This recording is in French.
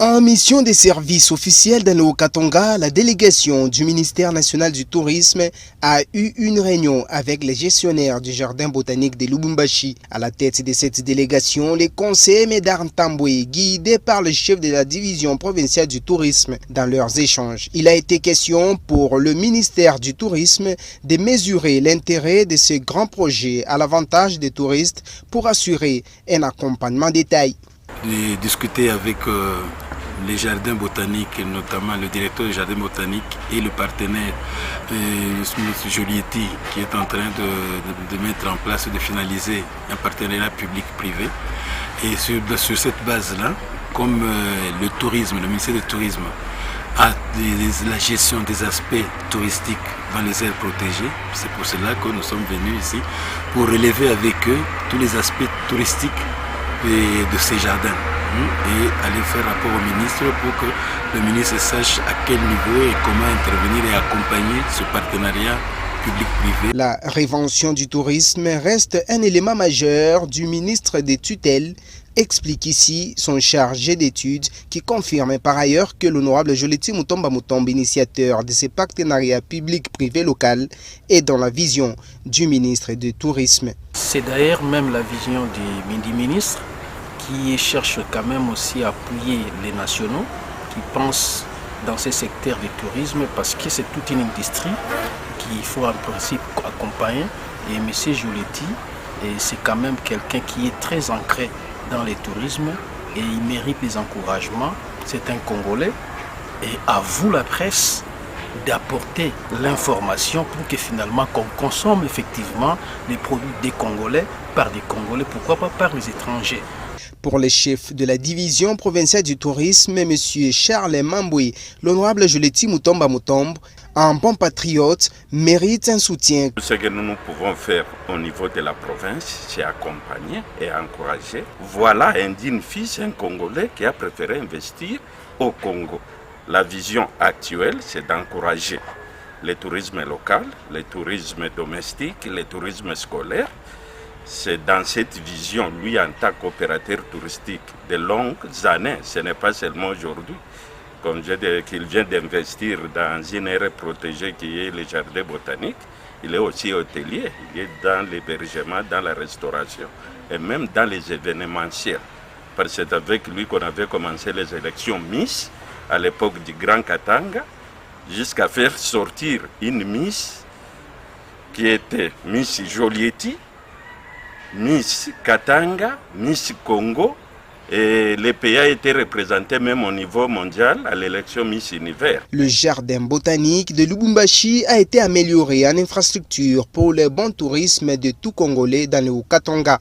En mission de service officiel dans le Haut-Katanga, la délégation du ministère national du tourisme a eu une réunion avec les gestionnaires du jardin botanique de Lubumbashi. À la tête de cette délégation, le conseiller Médard Ntambwe, guidé par le chef de la division provinciale du tourisme. Dans leurs échanges, il a été question pour le ministère du tourisme de mesurer l'intérêt de ce grand projet à l'avantage des touristes pour assurer un accompagnement détaillé. De discuter avec les jardins botaniques, et notamment le directeur du jardin botanique et le partenaire M. Jolietti, qui est en train de mettre en place, de finaliser un partenariat public-privé. Et sur cette base-là, comme le tourisme, le ministère du Tourisme a la gestion des aspects touristiques dans les aires protégées, c'est pour cela que nous sommes venus ici pour relever avec eux tous les aspects touristiques de ces jardins et aller faire rapport au ministre pour que le ministre sache à quel niveau et comment intervenir et accompagner ce partenariat public-privé. La révention du tourisme reste un élément majeur du ministre des tutelles, explique ici son chargé d'études qui confirme par ailleurs que l'honorable Jolietti Mutomba Mutomba, initiateur de ces partenariats public-privé local, est dans la vision du ministre du tourisme. C'est d'ailleurs même la vision du ministre qui cherche quand même aussi à appuyer les nationaux qui pensent dans ces secteurs du tourisme parce que c'est toute une industrie qu'il faut en principe accompagner. Et M. Jolietti, c'est quand même quelqu'un qui est très ancré dans le tourisme et il mérite des encouragements. C'est un Congolais et à vous la presse d'apporter l'information pour que finalement qu'on consomme effectivement les produits des Congolais par des Congolais, pourquoi pas par les étrangers. Pour le chef de la division provinciale du tourisme, M. Charles Mambwe, l'honorable Jolietti Mutomba Mutomba, un bon patriote, mérite un soutien. Ce que nous pouvons faire au niveau de la province, c'est accompagner et encourager. Voilà un digne fils, un Congolais qui a préféré investir au Congo. La vision actuelle, c'est d'encourager le tourisme local, le tourisme domestique, le tourisme scolaire. C'est dans cette vision, lui en tant qu'opérateur touristique de longues années, ce n'est pas seulement aujourd'hui, comme je dis qu'il vient d'investir dans une aire protégée qui est le jardin botanique, il est aussi hôtelier, il est dans l'hébergement, dans la restauration et même dans les événementiels. Parce que c'est avec lui qu'on avait commencé les élections Miss à l'époque du Grand Katanga, jusqu'à faire sortir une Miss qui était Miss Jolietti, Miss Katanga, Miss Congo, et les pays a été représentés même au niveau mondial à l'élection Miss Univers. Le jardin botanique de Lubumbashi a été amélioré en infrastructure pour le bon tourisme de tout Congolais dans le Haut-Katanga.